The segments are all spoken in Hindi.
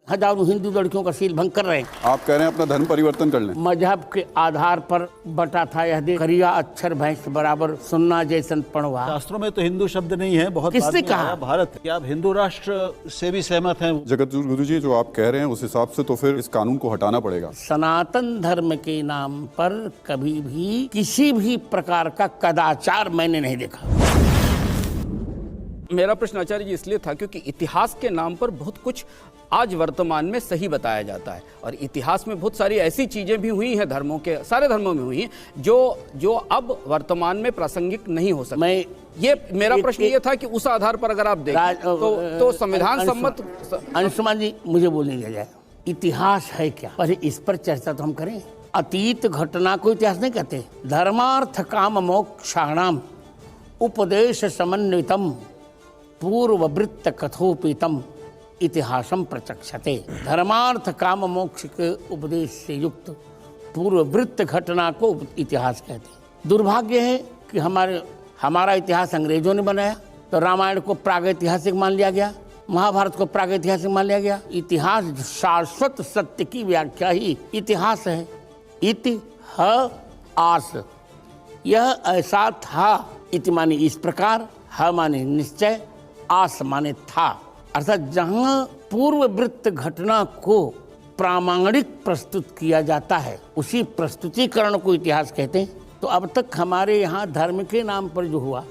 हजारों हिंदू लड़कियों का सील भंग कर रहे हैं। आप कह रहे हैं अपना धर्म परिवर्तन कर लें। मजहब के आधार पर बटा था यह देश, करिया अक्षर भैंस बराबर सुनना जैसन पढ़वा। शास्त्रों में तो हिंदू शब्द नहीं है, बहुत किसने बाद में कहा? आया भारत। क्या आप हिंदू राष्ट्र से भी सहमत हैं? जगत गुरु जी, जो आप कह रहे हैं उस हिसाब से तो फिर इस कानून को हटाना पड़ेगा। सनातन धर्म के नाम पर कभी भी किसी भी प्रकार का कदाचार मैंने नहीं देखा। मेरा प्रश्न आचार्य जी इसलिए था क्योंकि इतिहास के नाम पर बहुत कुछ आज वर्तमान में सही बताया जाता है, और इतिहास में बहुत सारी ऐसी चीजें भी हुई हैं, धर्मों के सारे धर्मों में हुई हैं जो अब वर्तमान में प्रासंगिक नहीं हो सकती। मेरा प्रश्न ये था कि उस आधार पर अगर आप देखें तो संविधान सम्मत। अंशुमान जी, मुझे बोलने दिया जाए, इतिहास है क्या, पहले इस पर चर्चा तो हम करें। अतीत घटना को इतिहास नहीं कहते। धर्मार्थ काम मोक्षाणाम उपदेश समन्वितम पूर्ववृत्त कथोपितम इतिहासम प्रचक्षते। धर्मार्थ काम मोक्ष के उपदेश से युक्त पूर्ववृत्त घटना को इतिहास कहते हैं। दुर्भाग्य है कि हमारा इतिहास अंग्रेजों ने बनाया, तो रामायण को प्रागैतिहासिक मान लिया गया, महाभारत को प्रागैतिहासिक मान लिया गया। इतिहास शाश्वत सत्य की व्याख्या ही इतिहास है। इतिहास यह ऐसा था, इति माने इस प्रकार, ह माने निश्चय, आस माने था, अर्थात जहाँ पूर्ववृत्त घटना को प्रामाणिक प्रस्तुत किया जाता है उसी प्रस्तुतिकरण को इतिहास कहते हैं। तो अब तक हमारे यहाँ धर्म के नाम पर जो हुआ,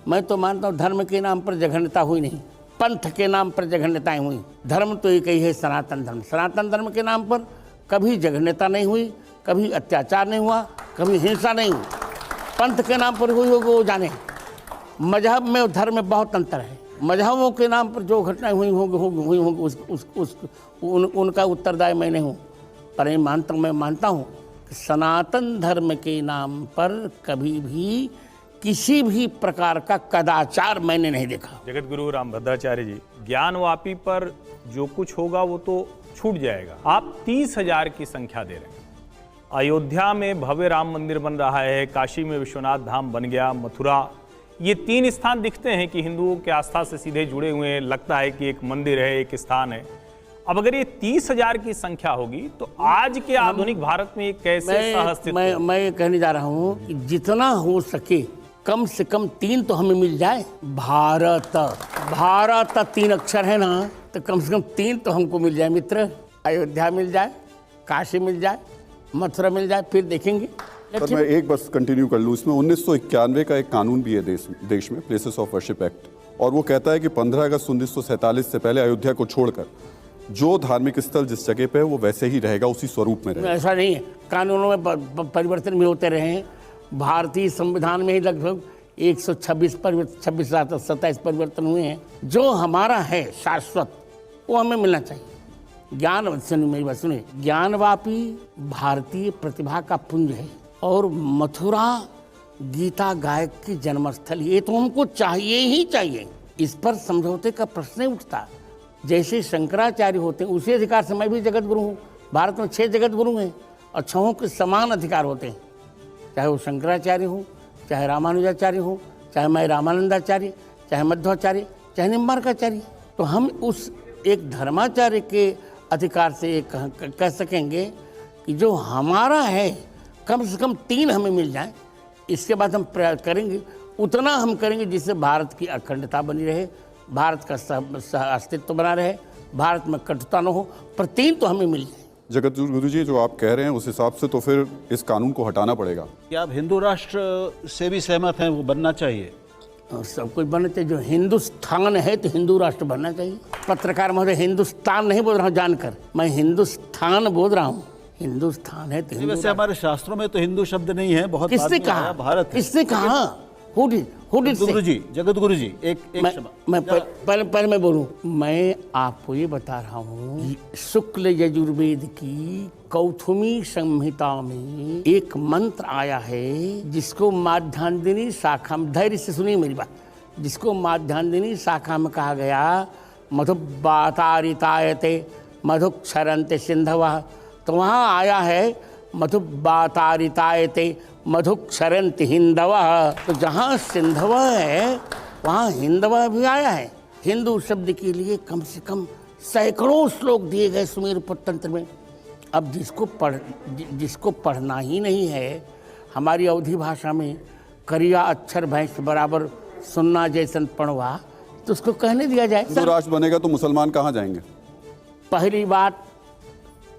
मैं तो मानता हूँ धर्म के नाम पर जघन्यता हुई नहीं, पंथ के नाम पर जघन्यताएं हुई। धर्म तो एक ही है, सनातन धर्म। सनातन धर्म के नाम पर कभी जघन्यता नहीं हुई, कभी अत्याचार नहीं हुआ, कभी हिंसा नहीं हुई। पंथ के नाम पर हुई होगी वो जाने। मजहब में और धर्म में बहुत अंतर है। मजहबों के नाम पर जो घटनाएं हुई होंगी उनका उत्तरदायी मैं नहीं हूँ, पर मैं मानता हूँ कि सनातन धर्म के नाम पर कभी भी किसी भी प्रकार का कदाचार मैंने नहीं देखा। जगत गुरु रामभद्राचार्य जी, ज्ञानवापी पर जो कुछ होगा वो तो छूट जाएगा। आप 30,000 की संख्या दे रहे हैं। अयोध्या में भव्य राम मंदिर बन रहा है, काशी में विश्वनाथ धाम बन गया, मथुरा, ये 3 स्थान दिखते हैं कि हिंदुओं के आस्था से सीधे जुड़े हुए हैं, लगता है कि एक मंदिर है, एक स्थान है। अब अगर ये 30,000 की संख्या होगी तो आज के आधुनिक भारत में कैसे सहअस्तित्व? मैं ये कहने जा रहा हूँ कि जितना हो सके कम से कम 3 तो हमें मिल जाए। भारत 3 अक्षर है ना, तो कम से कम 3 तो हमको मिल जाए मित्र। अयोध्या मिल जाए, काशी मिल जाए, मथुरा मिल जाए, फिर देखेंगे। सर, मैं एक बस कंटिन्यू कर लूँ। इसमें 1991 का एक कानून भी है देश में, प्लेसेस ऑफ वर्शिप एक्ट, और वो कहता है कि 15 अगस्त 1947 से पहले अयोध्या को छोड़कर जो धार्मिक स्थल जिस जगह पे है वो वैसे ही रहेगा, उसी स्वरूप में रहेगा। ऐसा नहीं है, कानूनों में परिवर्तन भी होते रहे हैं। भारतीय संविधान में ही लगभग 126 27 परिवर्तन हुए हैं। जो हमारा है शाश्वत वो हमें मिलना चाहिए। मेरी बात सुनिए, ज्ञानवापी भारतीय प्रतिभा का पुंज है और मथुरा गीता गायक की जन्मस्थल, ये तो हमको चाहिए ही चाहिए। इस पर समझौते का प्रश्न नहीं उठता। जैसे शंकराचार्य होते हैं उसी अधिकार से मैं भी जगत गुरु हूँ। भारत में 6 जगत गुरु हैं और 6 के समान अधिकार होते हैं, चाहे वो शंकराचार्य हो, चाहे रामानुजाचार्य हो, चाहे मैं रामानंदाचार्य, चाहे मध्वाचार्य, चाहे निम्बार्काचार्य। तो हम उस एक धर्माचार्य के अधिकार से कह सकेंगे कि जो हमारा है कम से कम 3 हमें मिल जाए। इसके बाद हम प्रयास करेंगे, उतना हम करेंगे जिससे भारत की अखंडता बनी रहे, भारत का अस्तित्व बना रहे, भारत में कटुता न हो, पर 3 तो हमें मिल जाए। जगत गुरु जी, जो आप कह रहे हैं उस हिसाब से तो फिर इस कानून को हटाना पड़ेगा। क्या आप हिंदू राष्ट्र से भी सहमत हैं? वो बनना चाहिए, सब कुछ बनना चाहिए। जो हिंदुस्तान है तो हिंदू राष्ट्र बनना चाहिए। पत्रकार महोदय, हिंदुस्तान नहीं बोल रहा हूँ जानकर, मैं हिंदुस्तान बोल रहा हूँ। हिंदुस्तान है तो वैसे हमारे शास्त्रों में तो हिंदू शब्द नहीं है, बहुत किसने कहा? भारत किसने कहा? गुरु जी, जगत गुरु जी, एक पहले मैं बोलूं। मैं आपको ये बता रहा हूँ, शुक्ल यजुर्वेद की कौथुमी संहिता में एक मंत्र आया है जिसको माध्यान्दिनी शाखा में, धैर्य से सुनिए मेरी बात, जिसको माध्यान्दिनी शाखा में कहा गया मधुबातारितायते मधुक्षरन्ते सिंधवः। तो वहाँ आया है मधुबातारितायते मधुक्षरन्ति हिंदवः। तो जहाँ सिंधव है वहाँ हिंदवः भी आया है। हिंदू शब्द के लिए कम से कम सैकड़ों श्लोक दिए गए सुमेर उपतंत्र में। अब जिसको पढ़ना ही नहीं है, हमारी अवधी भाषा में करिया अक्षर भैंस बराबर सुनना जैसन पढ़वा, तो उसको कहने दिया जाए। हिंदू राष्ट्र बनेगा तो मुसलमान कहाँ जाएंगे? पहली बात,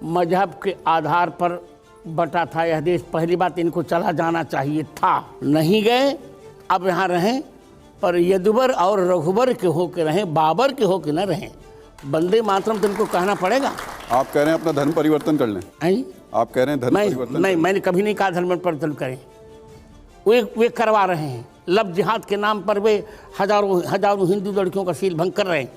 मजहब के आधार पर बटा था यह देश। पहली बात, इनको चला जाना चाहिए था, नहीं गए, अब यहाँ रहें, पर यदुबर और रघुबर के हो के रहें, बाबर के हो के न रहें। वंदे मातरम तो इनको कहना पड़ेगा। आप कह रहे हैं अपना धर्म परिवर्तन कर लें? आप कह रहे हैं धर्म परिवर्तन? मैंने कभी नहीं कहा धर्म परिवर्तन करें। वे करवा रहे हैं। लव जिहाद के नाम पर वे हजारों हिंदू लड़कियों का सील भंग कर रहे हैं।